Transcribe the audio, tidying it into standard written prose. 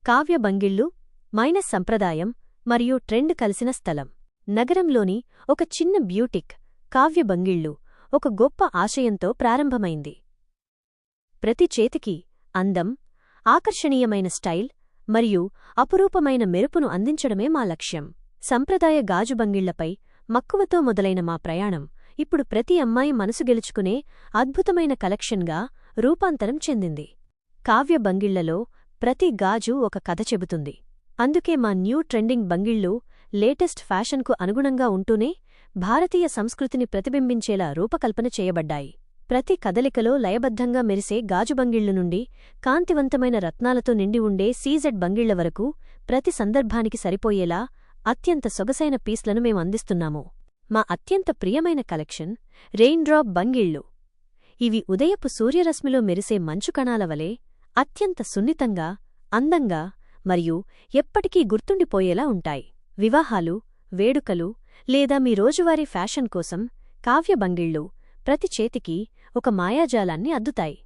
Kavya బంగిళ్ళు minus సంప్రదాయం మరియు trend కలిసిన స్థలం. నగరంలోని ఒక చిన్న బ్యూటిక్ కావ్య బంగిళ్ళు ఒక గొప్ప ఆశయంతో ప్రారంభమైంది. ప్రతి చేతికి అందం, ఆకర్షణీయమైన స్టైల్ మరియు అపురూపమైన మెరుపును అందించడమే మా లక్ష్యం. సంప్రదాయ గాజు బంగిళ్లపై మక్కువతో మొదలైన మా ప్రయాణం ఇప్పుడు ప్రతి అమ్మాయి మనసు గెలుచుకునే అద్భుతమైన కలెక్షన్గా రూపాంతరం చెందింది. కావ్య బంగిళ్లలో ప్రతి గాజు ఒక కథ చెబుతుంది. అందుకే మా న్యూ ట్రెండింగ్ బంగిళ్ళు లేటెస్ట్ ఫ్యాషన్కు అనుగుణంగా ఉంటూనే భారతీయ సంస్కృతిని ప్రతిబింబించేలా రూపకల్పన చేయబడ్డాయి. ప్రతి కదలికలో లయబద్ధంగా మెరిసే గాజు బంగిళ్లు నుండి కాంతివంతమైన రత్నాలతో నిండి ఉండే సీజెడ్ బంగిళ్ల వరకు ప్రతి సందర్భానికి సరిపోయేలా అత్యంత సొగసైన పీస్లను మేం అందిస్తున్నాము. మా అత్యంత ప్రియమైన కలెక్షన్ రెయిన్డ్రాప్ బంగిళ్ళు. ఇవి ఉదయపు సూర్యరశ్మిలో మెరిసే మంచు కణాల వలె అత్యంత సున్నితంగా, అందంగా మరియు ఎప్పటికీ గుర్తుండిపోయేలా ఉంటాయి. వివాహాలు, వేడుకలు లేదా మీ రోజువారీ ఫ్యాషన్ కోసం కావ్య బంగిళ్ళు ప్రతి చేతికి ఒక మాయాజాలాన్ని అద్దుతాయి.